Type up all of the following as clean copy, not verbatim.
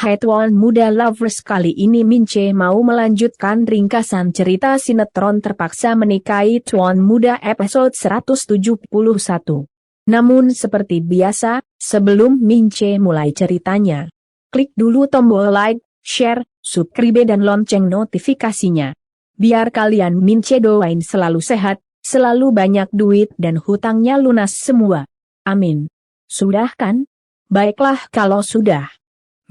Hai Tuan Muda Lovers, kali ini Mince mau melanjutkan ringkasan cerita sinetron Terpaksa Menikahi Tuan Muda episode 171. Namun seperti biasa, sebelum Mince mulai ceritanya, klik dulu tombol like, share, subscribe dan lonceng notifikasinya. Biar kalian Mince doain selalu sehat, selalu banyak duit dan hutangnya lunas semua. Amin. Sudah kan? Baiklah kalau sudah.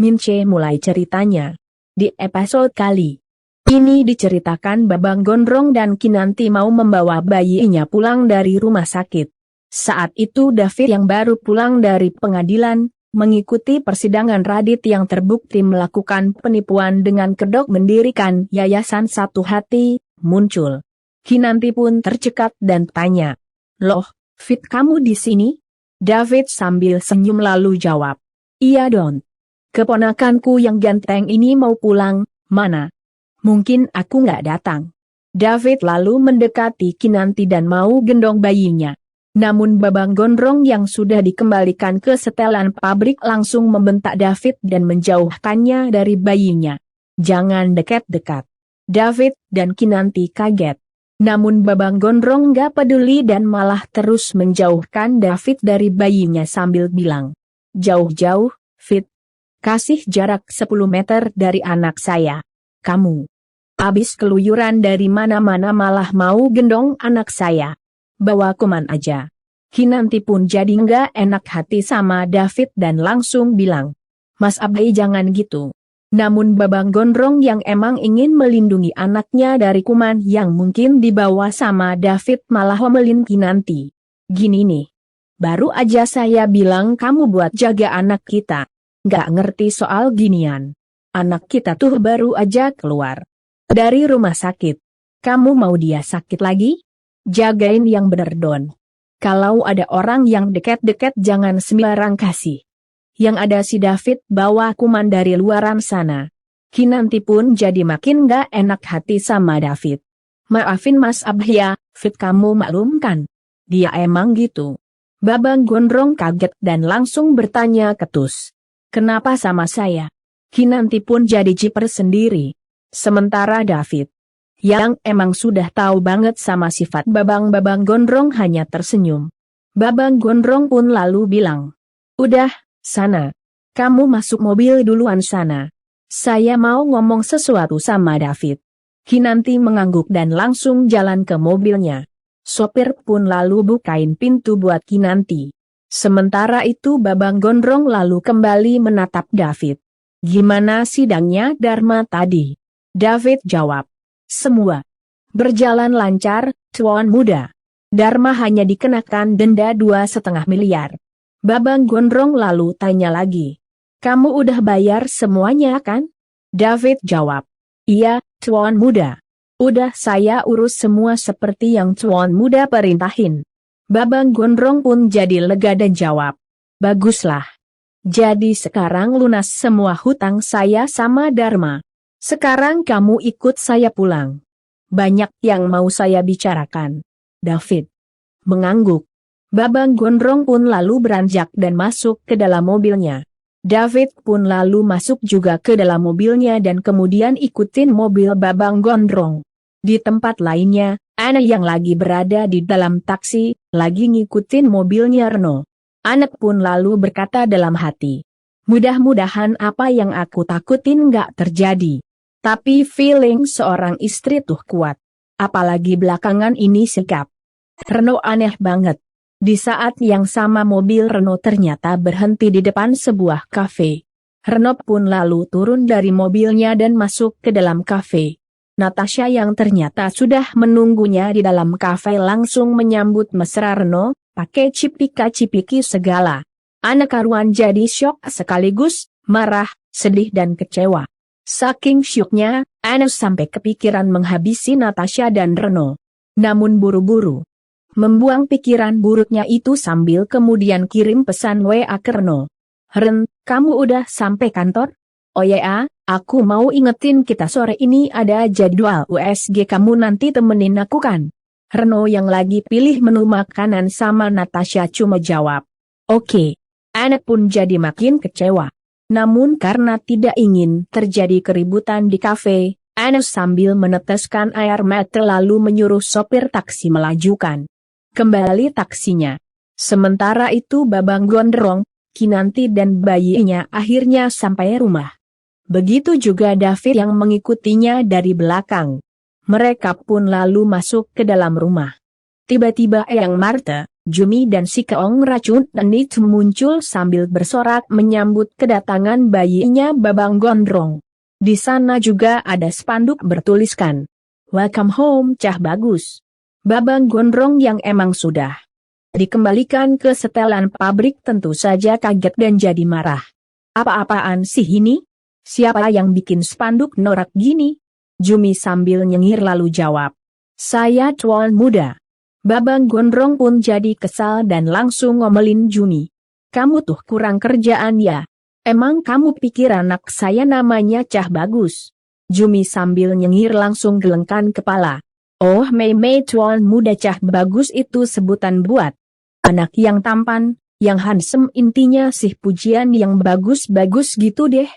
Mince mulai ceritanya. Di episode kali ini diceritakan Babang Gondrong dan Kinanti mau membawa bayinya pulang dari rumah sakit. Saat itu David yang baru pulang dari pengadilan, mengikuti persidangan Radit yang terbukti melakukan penipuan dengan kedok mendirikan Yayasan Satu Hati, muncul. Kinanti pun tercekat dan tanya, "Loh, Fit, kamu di sini?" David sambil senyum lalu jawab, "Iya Don. Keponakanku yang ganteng ini mau pulang, mana? Mungkin aku nggak datang." David lalu mendekati Kinanti dan mau gendong bayinya. Namun Babang Gondrong yang sudah dikembalikan ke setelan pabrik langsung membentak David dan menjauhkannya dari bayinya. "Jangan dekat-dekat." David dan Kinanti kaget. Namun Babang Gondrong nggak peduli dan malah terus menjauhkan David dari bayinya sambil bilang, "Jauh-jauh, Fit. Kasih jarak 10 meter dari anak saya. Kamu habis keluyuran dari mana-mana malah mau gendong anak saya. Bawa kuman aja." Kinanti pun jadi nggak enak hati sama David dan langsung bilang, "Mas Abdi jangan gitu." Namun Babang Gondrong yang emang ingin melindungi anaknya dari kuman yang mungkin dibawa sama David malah omelin Kinanti. "Gini nih. Baru aja saya bilang kamu buat jaga anak kita. Nggak ngerti soal ginian. Anak kita tuh baru aja keluar dari rumah sakit. Kamu mau dia sakit lagi? Jagain yang bener Don. Kalau ada orang yang deket-deket jangan sembarang kasih." Yang ada si David bawa kuman dari luaran sana. Kinanti pun jadi makin nggak enak hati sama David. "Maafin Mas Abhya, Fit, kamu maklum kan? Dia emang gitu." Babang Gondrong kaget dan langsung bertanya ketus, "Kenapa sama saya?" Kinanti pun jadi jiper sendiri. Sementara David, yang emang sudah tahu banget sama sifat Babang Gondrong hanya tersenyum. Babang Gondrong pun lalu bilang, "Udah, sana. Kamu masuk mobil duluan sana. Saya mau ngomong sesuatu sama David." Kinanti mengangguk dan langsung jalan ke mobilnya. Sopir pun lalu bukain pintu buat Kinanti. Sementara itu Babang Gondrong lalu kembali menatap David. "Gimana sidangnya Dharma tadi?" David jawab, "Semua berjalan lancar, Tuan Muda. Dharma hanya dikenakan denda 2,5 miliar. Babang Gondrong lalu tanya lagi, "Kamu udah bayar semuanya kan?" David jawab, "Iya, Tuan Muda. Udah saya urus semua seperti yang Tuan Muda perintahin." Babang Gondrong pun jadi lega dan jawab, "Baguslah. Jadi sekarang lunas semua hutang saya sama Dharma. Sekarang kamu ikut saya pulang. Banyak yang mau saya bicarakan." David mengangguk. Babang Gondrong pun lalu beranjak dan masuk ke dalam mobilnya. David pun lalu masuk juga ke dalam mobilnya dan kemudian ikutin mobil Babang Gondrong. Di tempat lainnya, Ana yang lagi berada di dalam taksi, lagi ngikutin mobilnya Reno. Anak pun lalu berkata dalam hati, "Mudah-mudahan apa yang aku takutin nggak terjadi." Tapi feeling seorang istri tuh kuat. Apalagi belakangan ini sikap Reno aneh banget. Di saat yang sama mobil Reno ternyata berhenti di depan sebuah kafe. Reno pun lalu turun dari mobilnya dan masuk ke dalam kafe. Natasha yang ternyata sudah menunggunya di dalam kafe langsung menyambut mesra Reno, pakai cipika-cipiki segala. Anak karuan jadi syok sekaligus marah, sedih dan kecewa. Saking syoknya, Ana sampai kepikiran menghabisi Natasha dan Reno. Namun buru-buru membuang pikiran buruknya itu sambil kemudian kirim pesan WA ke Reno. "Ren, kamu udah sampai kantor?" "Oh ya, aku mau ingetin kita sore ini ada jadwal USG, kamu nanti temenin aku kan?" Reno yang lagi pilih menu makanan sama Natasha cuma jawab, "Oke." Anak pun jadi makin kecewa. Namun karena tidak ingin terjadi keributan di kafe, Anas sambil meneteskan air mata lalu menyuruh sopir taksi melajukan kembali taksinya. Sementara itu Babang Gondrong, Kinanti dan bayinya akhirnya sampai rumah. Begitu juga David yang mengikutinya dari belakang. Mereka pun lalu masuk ke dalam rumah. Tiba-tiba Eyang Martha, Jumi dan si Keong Racun itu muncul sambil bersorak menyambut kedatangan bayinya Babang Gondrong. Di sana juga ada spanduk bertuliskan, "Welcome home Cah Bagus." Babang Gondrong yang emang sudah dikembalikan ke setelan pabrik tentu saja kaget dan jadi marah. "Apa-apaan sih ini? Siapa yang bikin spanduk norak gini?" Jumi sambil nyengir lalu jawab, "Saya tuan muda." Babang Gondrong pun jadi kesal dan langsung ngomelin Jumi. "Kamu tuh kurang kerjaan ya? Emang kamu pikir anak saya namanya Cah Bagus?" Jumi sambil nyengir langsung gelengkan kepala. "Oh Mei tuan muda, Cah Bagus itu sebutan buat anak yang tampan, yang handsome, intinya sih pujian yang bagus-bagus gitu deh.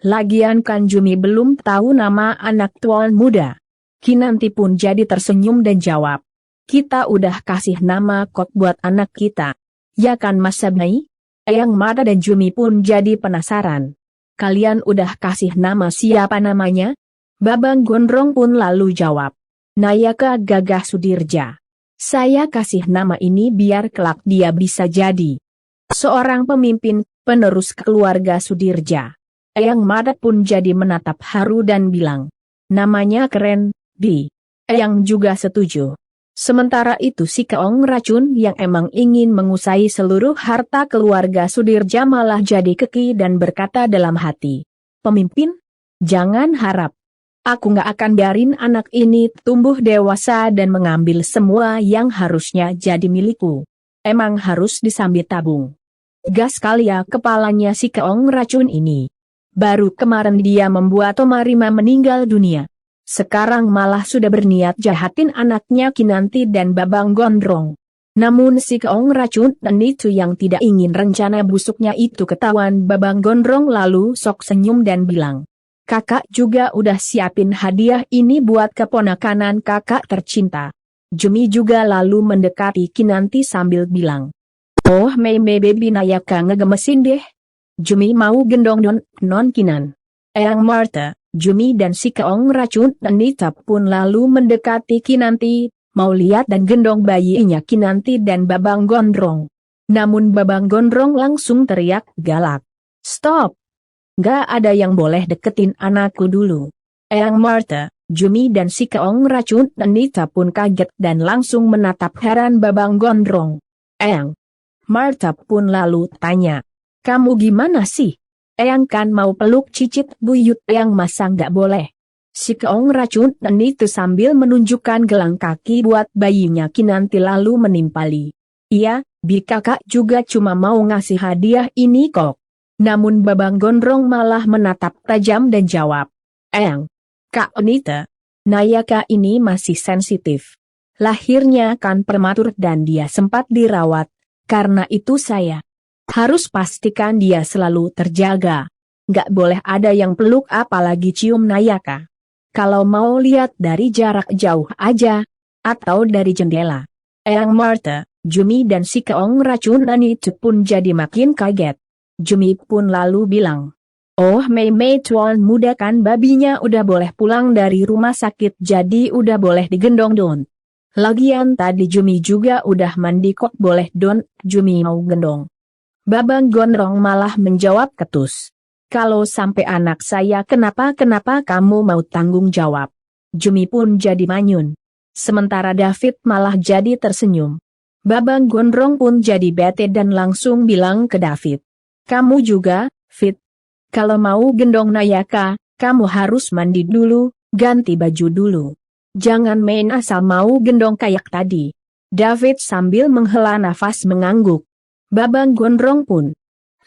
Lagian kan Jumi belum tahu nama anak tuan muda." Kinanti pun jadi tersenyum dan jawab, "Kita udah kasih nama kok buat anak kita. Ya kan Mas Sabnai?" Eyang Martha dan Jumi pun jadi penasaran. "Kalian udah kasih nama siapa namanya?" Babang Gondrong pun lalu jawab, "Nayaka Gagah Sudirja. Saya kasih nama ini biar kelak dia bisa jadi seorang pemimpin, penerus keluarga Sudirja." Eyang Martha pun jadi menatap haru dan bilang, "Namanya keren, Bi." Eyang juga setuju. Sementara itu si Keong Racun yang emang ingin menguasai seluruh harta keluarga Sudirja malah jadi keki dan berkata dalam hati, "Pemimpin? Jangan harap. Aku nggak akan biarin anak ini tumbuh dewasa dan mengambil semua yang harusnya jadi milikku. Emang harus disambit tabung gas kali ya kepalanya si Keong Racun ini. Baru kemarin dia membuat Tomarima meninggal dunia. Sekarang malah sudah berniat jahatin anaknya Kinanti dan Babang Gondrong." Namun si Keong Racun itu yang tidak ingin rencana busuknya itu ketahuan Babang Gondrong lalu sok senyum dan bilang, "Kakak juga udah siapin hadiah ini buat keponakanan kakak tercinta." Jumi juga lalu mendekati Kinanti sambil bilang, "Oh Mei baby Nayaka ngegemesin deh. Jumi mau gendong non Kinan." Eyang Martha, Jumi dan si Keong Racun itu pun lalu mendekati Kinanti, mau lihat dan gendong bayinya Kinanti dan Babang Gondrong. Namun Babang Gondrong langsung teriak galak, "Stop! Gak ada yang boleh deketin anakku dulu." Eyang Martha, Jumi dan si Keong Racun itu pun kaget dan langsung menatap heran Babang Gondrong. Eyang Martha pun lalu tanya, "Kamu gimana sih? Eyang kan mau peluk cicit buyut Eyang, masa nggak boleh?" Si Keong Racun itu sambil menunjukkan gelang kaki buat bayinya Kinanti lalu menimpali, "Iya, Bi kakak juga cuma mau ngasih hadiah ini kok." Namun Babang Gondrong malah menatap tajam dan jawab, "Eyang, Kak Onita, Nayaka ini masih sensitif. Lahirnya kan prematur dan dia sempat dirawat, karena itu saya harus pastikan dia selalu terjaga. Nggak boleh ada yang peluk apalagi cium Nayaka. Kalau mau lihat dari jarak jauh aja, atau dari jendela." Eyang Martha, Jumi dan si Keong Racun itu pun jadi makin kaget. Jumi pun lalu bilang, "Oh Mei tuan muda kan babinya udah boleh pulang dari rumah sakit jadi udah boleh digendong don. Lagian tadi Jumi juga udah mandi kok boleh don, Jumi mau gendong." Babang Gondrong malah menjawab ketus, "Kalau sampai anak saya kenapa-kenapa kamu mau tanggung jawab?" Jumi pun jadi manyun. Sementara David malah jadi tersenyum. Babang Gondrong pun jadi bete dan langsung bilang ke David, "Kamu juga, Fit. Kalau mau gendong Nayaka, kamu harus mandi dulu, ganti baju dulu. Jangan main asal mau gendong kayak tadi." David sambil menghela nafas mengangguk. Babang Gondrong pun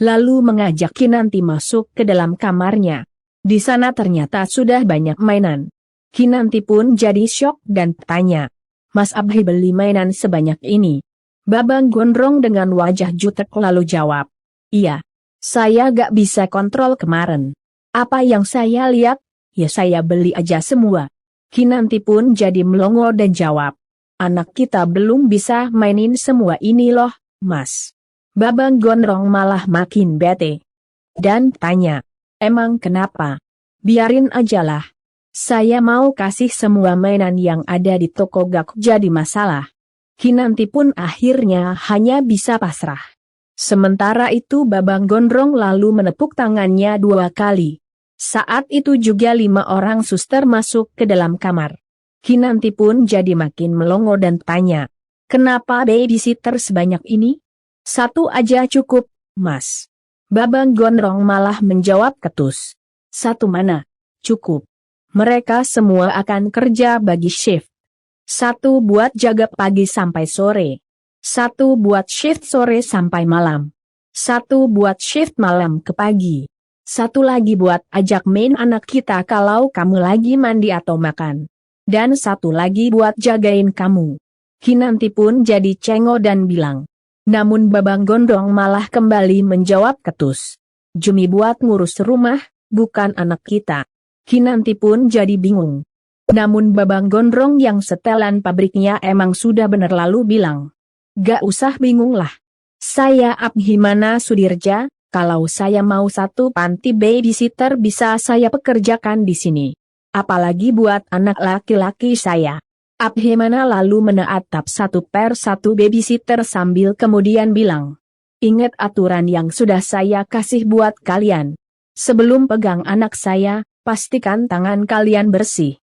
lalu mengajak Kinanti masuk ke dalam kamarnya. Di sana ternyata sudah banyak mainan. Kinanti pun jadi syok dan tanya, "Mas Abhi beli mainan sebanyak ini?" Babang Gondrong dengan wajah jutek lalu jawab, "Iya. Saya gak bisa kontrol kemarin. Apa yang saya lihat, ya saya beli aja semua. Kinanti pun jadi melongo dan jawab. Anak kita belum bisa mainin semua ini loh, Mas. Babang Gondrong malah makin bete. Dan tanya, emang kenapa? Biarin ajalah. Saya mau kasih semua mainan yang ada di toko gak jadi masalah. Kinanti pun akhirnya hanya bisa pasrah. Sementara itu Babang Gondrong lalu menepuk tangannya 2 kali. Saat itu juga 5 orang suster masuk ke dalam kamar. Kinanti pun jadi makin melongo dan tanya, kenapa babysitter sebanyak ini? 1 aja cukup, Mas. Babang Gondrong malah menjawab ketus. 1 mana? Cukup. Mereka semua akan kerja bagi shift. 1 buat jaga pagi sampai sore. 1 buat shift sore sampai malam. 1 buat shift malam ke pagi. 1 lagi buat ajak main anak kita kalau kamu lagi mandi atau makan. Dan 1 lagi buat jagain kamu. Kinanti pun jadi cengok dan bilang. Namun Babang Gondrong malah kembali menjawab ketus. Jumi buat ngurus rumah, bukan anak kita. Kinanti pun jadi bingung. Namun Babang Gondrong yang setelan pabriknya emang sudah bener lalu bilang. Gak usah bingung lah. Saya Abhimana Sudirja, kalau saya mau 1 panti babysitter bisa saya pekerjakan di sini. Apalagi buat anak laki-laki saya. Abhimana lalu menatap 1 per 1 babysitter sambil kemudian bilang. Ingat aturan yang sudah saya kasih buat kalian. Sebelum pegang anak saya, pastikan tangan kalian bersih.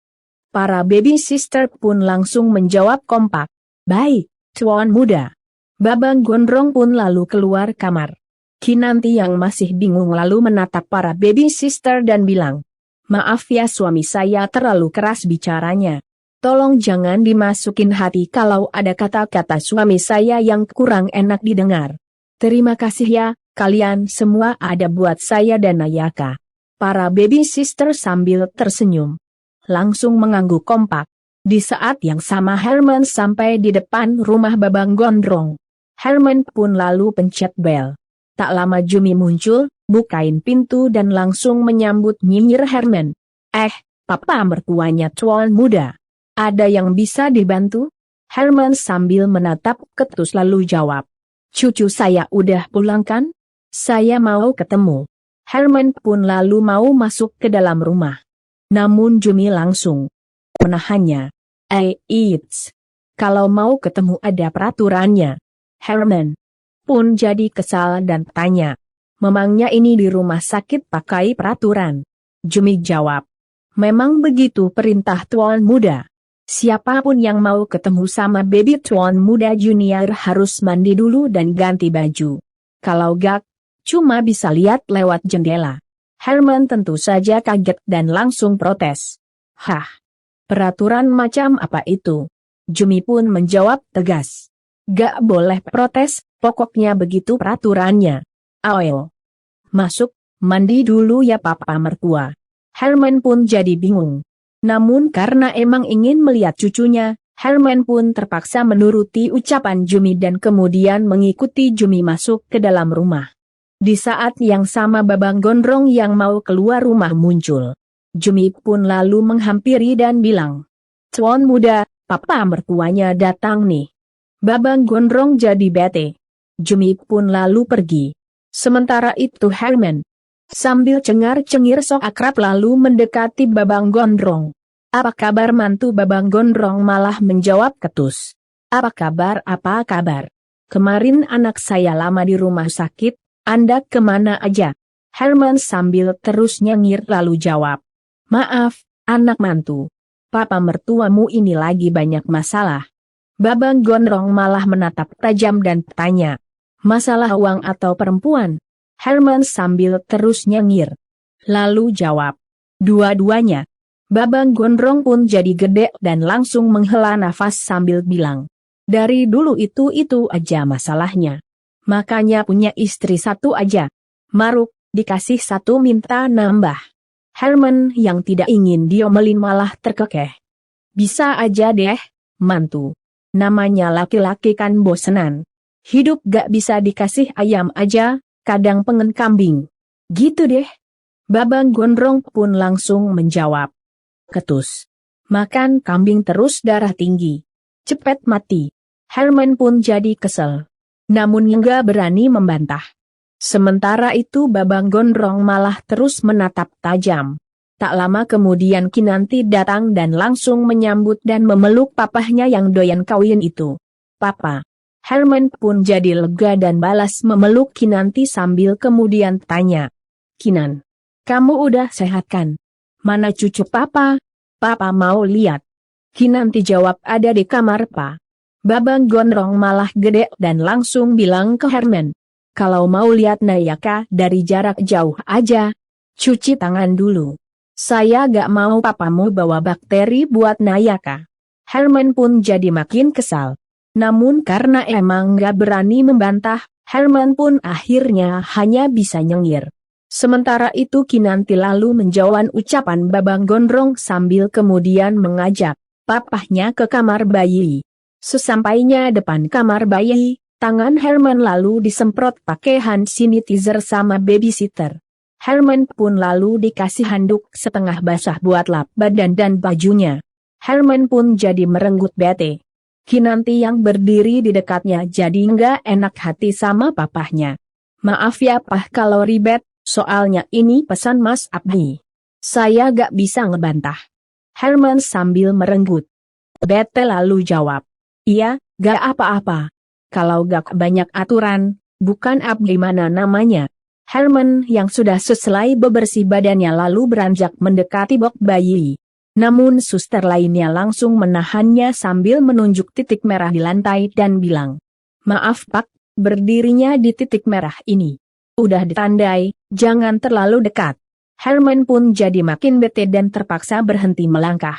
Para babysitter pun langsung menjawab kompak. Baik. Tuan muda. Babang Gondrong pun lalu keluar kamar. Kinanti yang masih bingung lalu menatap para babysitter dan bilang, maaf ya suami saya terlalu keras bicaranya. Tolong jangan dimasukin hati kalau ada kata-kata suami saya yang kurang enak didengar. Terima kasih ya, kalian semua ada buat saya dan Nayaka. Para babysitter sambil tersenyum. Langsung mengangguk kompak. Di saat yang sama Herman sampai di depan rumah Babang Gondrong. Herman pun lalu pencet bel. Tak lama Jumi muncul, bukain pintu dan langsung menyambut nyinyir Herman. Papa mertuanya tuan muda. Ada yang bisa dibantu? Herman sambil menatap ketus lalu jawab. Cucu saya udah pulang kan? Saya mau ketemu. Herman pun lalu mau masuk ke dalam rumah. Namun Jumi langsung menahannya. Kalau mau ketemu ada peraturannya. Herman pun jadi kesal dan tanya. Memangnya ini di rumah sakit pakai peraturan? Jumi jawab. Memang begitu perintah tuan muda. Siapapun yang mau ketemu sama baby tuan muda junior harus mandi dulu dan ganti baju. Kalau gak, cuma bisa lihat lewat jendela. Herman tentu saja kaget dan langsung protes. Hah? Peraturan macam apa itu? Jumi pun menjawab tegas. Gak boleh protes, pokoknya begitu peraturannya. Ayo. Masuk, mandi dulu ya papa mertua. Herman pun jadi bingung. Namun karena emang ingin melihat cucunya, Herman pun terpaksa menuruti ucapan Jumi dan kemudian mengikuti Jumi masuk ke dalam rumah. Di saat yang sama Babang Gondrong yang mau keluar rumah muncul. Jumi pun lalu menghampiri dan bilang, Tuan muda, papa mertuanya datang nih. Babang Gondrong jadi bete. Jumi pun lalu pergi. Sementara itu Herman sambil cengar-cengir sok akrab lalu mendekati Babang Gondrong. Apa kabar mantu? Babang Gondrong malah menjawab ketus. Apa kabar? Kemarin anak saya lama di rumah sakit, Anda kemana aja? Herman sambil terus nyengir lalu jawab. Maaf, anak mantu. Papa mertuamu ini lagi banyak masalah. Babang Gondrong malah menatap tajam dan tanya. Masalah uang atau perempuan? Herman sambil terus nyengir. Lalu jawab. Dua-duanya. Babang Gondrong pun jadi gede dan langsung menghela nafas sambil bilang. Dari dulu itu aja masalahnya. Makanya punya istri 1 aja. Maruk, dikasih 1 minta nambah. Herman yang tidak ingin diomelin malah terkekeh. Bisa aja deh, mantu. Namanya laki-laki kan bosenan. Hidup gak bisa dikasih ayam aja, kadang pengen kambing. Gitu deh. Babang Gondrong pun langsung menjawab. Ketus. Makan kambing terus darah tinggi. Cepet mati. Herman pun jadi kesel. Namun hingga berani membantah. Sementara itu Babang Gondrong malah terus menatap tajam. Tak lama kemudian Kinanti datang dan langsung menyambut dan memeluk papahnya yang doyan kawin itu. Papa. Herman pun jadi lega dan balas memeluk Kinanti sambil kemudian tanya. Kinan, kamu udah sehat kan? Mana cucu papa? Papa mau lihat. Kinanti jawab ada di kamar pa. Babang Gondrong malah gede dan langsung bilang ke Herman. Kalau mau lihat Nayaka dari jarak jauh aja. Cuci tangan dulu. Saya gak mau papamu bawa bakteri buat Nayaka. Herman pun jadi makin kesal. Namun karena emang gak berani membantah, Herman pun akhirnya hanya bisa nyengir. Sementara itu Kinanti lalu menjawab ucapan Babang Gondrong sambil kemudian mengajak papahnya ke kamar bayi. Sesampainya depan kamar bayi, tangan Herman lalu disemprot pakai hand sanitizer sama babysitter. Herman pun lalu dikasih handuk setengah basah buat lap badan dan bajunya. Herman pun jadi merenggut bete. Kinanti yang berdiri di dekatnya jadi nggak enak hati sama papahnya. Maaf ya pah kalau ribet. Soalnya ini pesan Mas Abdi. Saya gak bisa ngebantah. Herman sambil merenggut. Bete lalu jawab. Iya, gak apa-apa. Kalau gak banyak aturan, bukan Abdi mana namanya. Herman yang sudah selesai bebersih badannya lalu beranjak mendekati bok bayi. Namun suster lainnya langsung menahannya sambil menunjuk titik merah di lantai dan bilang. Maaf Pak, berdirinya di titik merah ini. Udah ditandai, jangan terlalu dekat. Herman pun jadi makin bete dan terpaksa berhenti melangkah.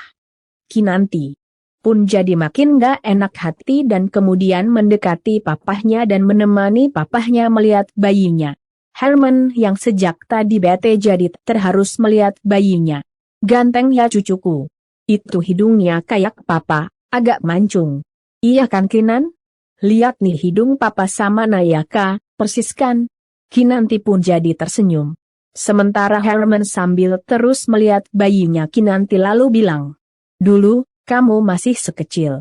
Kinanti pun jadi makin gak enak hati dan kemudian mendekati papahnya dan menemani papahnya melihat bayinya. Herman yang sejak tadi bete jadi terharus melihat bayinya. Ganteng ya cucuku. Itu hidungnya kayak papa, agak mancung. Iya kan Kinan? Lihat nih hidung papa sama Nayaka, persis kan? Kinanti pun jadi tersenyum. Sementara Herman sambil terus melihat bayinya Kinanti lalu bilang. Dulu, kamu masih sekecil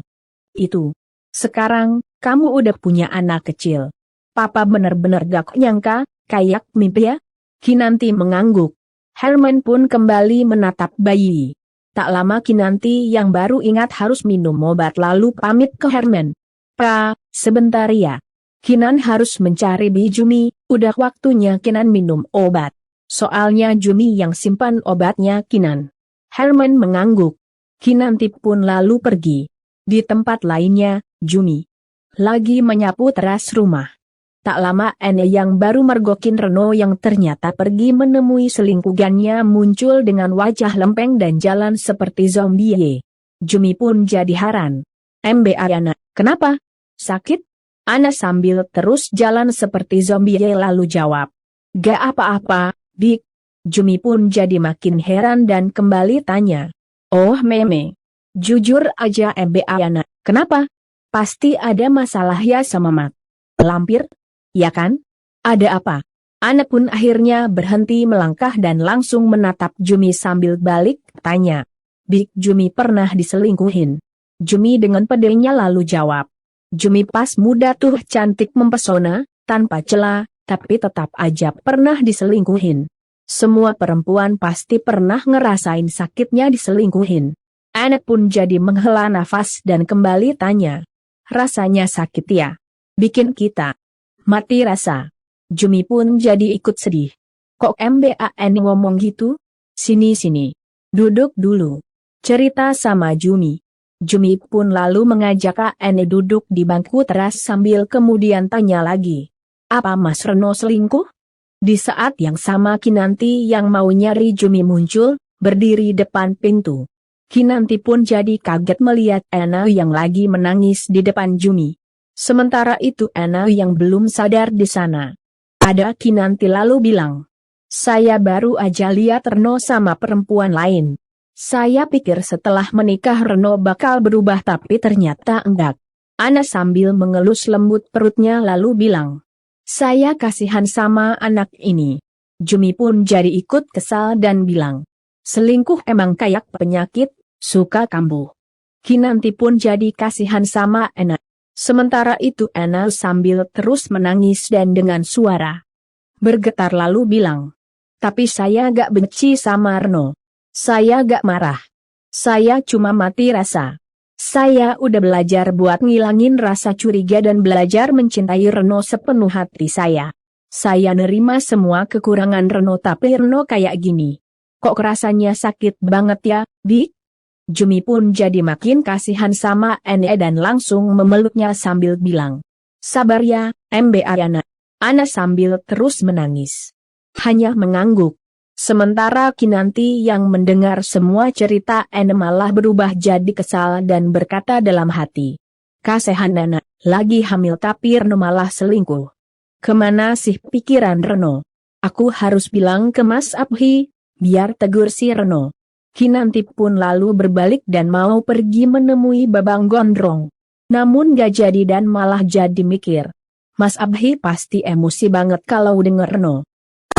itu. Sekarang, kamu udah punya anak kecil. Papa bener-bener gak nyangka, kayak mimpi ya? Kinanti mengangguk. Herman pun kembali menatap bayi. Tak lama Kinanti yang baru ingat harus minum obat lalu pamit ke Herman. Pa, sebentar ya. Kinan harus mencari Bijumi, udah waktunya Kinan minum obat. Soalnya Jumi yang simpan obatnya Kinan. Herman mengangguk. Kinanti pun lalu pergi. Di tempat lainnya, Jumi lagi menyapu teras rumah. Tak lama Ene yang baru mergokin Reno yang ternyata pergi menemui selingkuhannya muncul dengan wajah lempeng dan jalan seperti zombie. Jumi pun jadi heran. Mba Ana, kenapa? Sakit? Ana sambil terus jalan seperti zombie lalu jawab. Gak apa-apa, Bik. Jumi pun jadi makin heran dan kembali tanya. Oh Meme. Jujur aja Mba Ana, kenapa? Pasti ada masalah ya sama Mak Lampir? Ya kan? Ada apa? Ana pun akhirnya berhenti melangkah dan langsung menatap Jumi sambil balik tanya. Bik Jumi pernah diselingkuhin? Jumi dengan pedenya lalu jawab. Jumi pas muda tuh cantik mempesona, tanpa celah, tapi tetap aja pernah diselingkuhin. Semua perempuan pasti pernah ngerasain sakitnya diselingkuhin. Anak pun jadi menghela nafas dan kembali tanya. Rasanya sakit ya? Bikin kita mati rasa. Jumi pun jadi ikut sedih. Kok MBAN ngomong gitu? Sini-sini. Duduk dulu. Cerita sama Jumi. Jumi pun lalu mengajak Ane duduk di bangku teras sambil kemudian tanya lagi. Apa Mas Reno selingkuh? Di saat yang sama Kinanti yang mau nyari Jumi muncul, berdiri depan pintu. Kinanti pun jadi kaget melihat Ane yang lagi menangis di depan Jumi. Sementara itu Ane yang belum sadar di sana. Ada Kinanti lalu bilang. Saya baru aja lihat Reno sama perempuan lain. Saya pikir setelah menikah Reno bakal berubah tapi ternyata enggak. Ana sambil mengelus lembut perutnya lalu bilang. Saya kasihan sama anak ini. Jumi pun jadi ikut kesal dan bilang, selingkuh emang kayak penyakit, suka kambuh. Kinanti pun jadi kasihan sama Ena. Sementara itu Ena sambil terus menangis dan dengan suara bergetar lalu bilang, tapi saya gak benci sama Reno. Saya gak marah. Saya cuma mati rasa. Saya udah belajar buat ngilangin rasa curiga dan belajar mencintai Reno sepenuh hati saya. Saya nerima semua kekurangan Reno tapi Reno kayak gini. Kok rasanya sakit banget ya, Dik? Jumi pun jadi makin kasihan sama Ene dan langsung memeluknya sambil bilang, sabar ya, Mbak Ayana. Ana sambil terus menangis. Hanya mengangguk. Sementara Kinanti yang mendengar semua cerita Ene malah berubah jadi kesal dan berkata dalam hati, kasihan Ana, lagi hamil tapi Reno malah selingkuh. Kemana sih pikiran Reno? Aku harus bilang ke Mas Abhi, biar tegur si Reno. Kinanti pun lalu berbalik dan mau pergi menemui Babang Gondrong. Namun gak jadi dan malah jadi mikir. Mas Abhi pasti emosi banget kalau denger Reno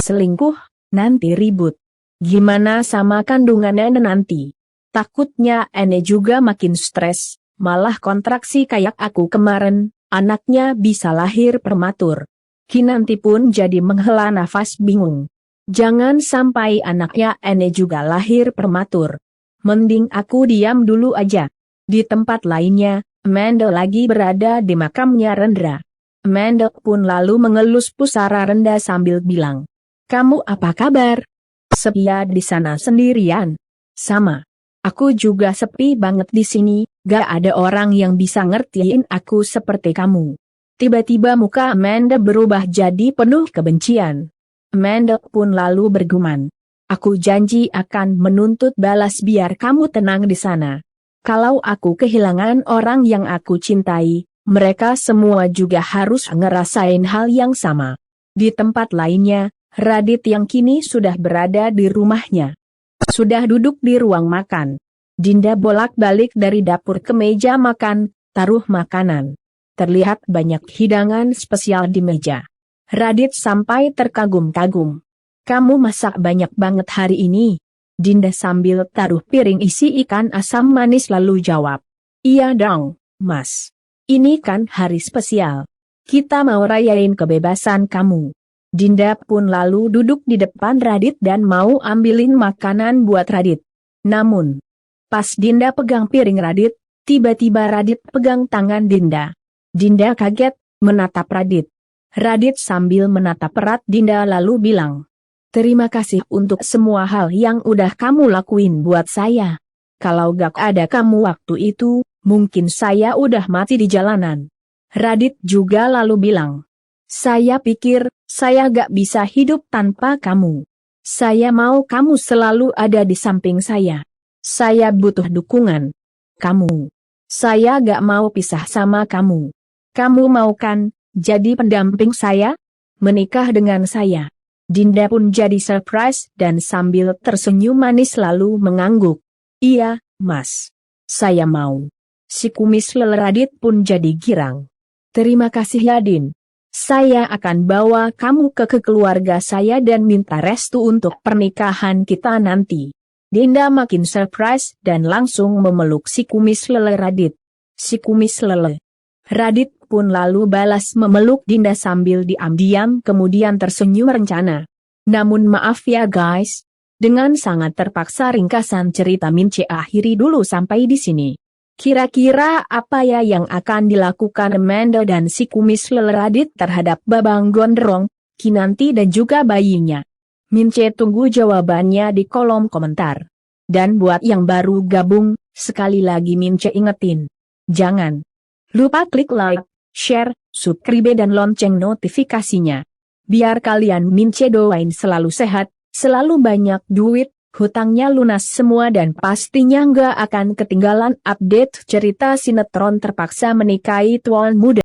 selingkuh, nanti ribut. Gimana sama kandungannya nanti? Takutnya Ene juga makin stres, malah kontraksi kayak aku kemarin, anaknya bisa lahir prematur. Kinanti pun jadi menghela nafas bingung. Jangan sampai anaknya Ene juga lahir prematur. Mending aku diam dulu aja. Di tempat lainnya, Amanda lagi berada di makamnya Rendra. Amanda pun lalu mengelus pusara Renda sambil bilang, kamu apa kabar? Sepi ya di sana sendirian. Sama. Aku juga sepi banget di sini, gak ada orang yang bisa ngertiin aku seperti kamu. Tiba-tiba muka Amanda berubah jadi penuh kebencian. Amanda pun lalu bergumam, aku janji akan menuntut balas biar kamu tenang di sana. Kalau aku kehilangan orang yang aku cintai, mereka semua juga harus ngerasain hal yang sama. Di tempat lainnya, Radit yang kini sudah berada di rumahnya. Sudah duduk di ruang makan. Dinda bolak-balik dari dapur ke meja makan, taruh makanan. Terlihat banyak hidangan spesial di meja. Radit sampai terkagum-kagum. Kamu masak banyak banget hari ini? Dinda sambil taruh piring isi ikan asam manis lalu jawab. Iya dong, Mas. Ini kan hari spesial. Kita mau rayain kebebasan kamu. Dinda pun lalu duduk di depan Radit dan mau ambilin makanan buat Radit. Namun, pas Dinda pegang piring Radit, tiba-tiba Radit pegang tangan Dinda. Dinda kaget, menatap Radit. Radit sambil menatap erat Dinda lalu bilang, terima kasih untuk semua hal yang udah kamu lakuin buat saya. Kalau gak ada kamu waktu itu, mungkin saya udah mati di jalanan. Radit juga lalu bilang, saya pikir, saya gak bisa hidup tanpa kamu. Saya mau kamu selalu ada di samping saya. Saya butuh dukungan kamu. Saya gak mau pisah sama kamu. Kamu mau kan, jadi pendamping saya? Menikah dengan saya? Dinda pun jadi surprise dan sambil tersenyum manis lalu mengangguk. Iya, Mas. Saya mau. Si kumis lele Radit pun jadi girang. Terima kasih ya Din. Saya akan bawa kamu ke keluarga saya dan minta restu untuk pernikahan kita nanti. Dinda makin surprise dan langsung memeluk si kumis lele Radit. Si kumis lele Radit pun lalu balas memeluk Dinda sambil diam-diam kemudian tersenyum rencana. Namun maaf ya guys, dengan sangat terpaksa ringkasan cerita Mince akhiri dulu sampai di sini. Kira-kira apa ya yang akan dilakukan Amanda dan si kumis lele Radit terhadap Babang Gondrong, Kinanti dan juga bayinya? Mince tunggu jawabannya di kolom komentar. Dan buat yang baru gabung, sekali lagi Mince ingetin. Jangan lupa klik like, share, subscribe dan lonceng notifikasinya. Biar kalian Mince doain selalu sehat, selalu banyak duit, hutangnya lunas semua dan pastinya nggak akan ketinggalan update cerita sinetron terpaksa menikahi tuan muda.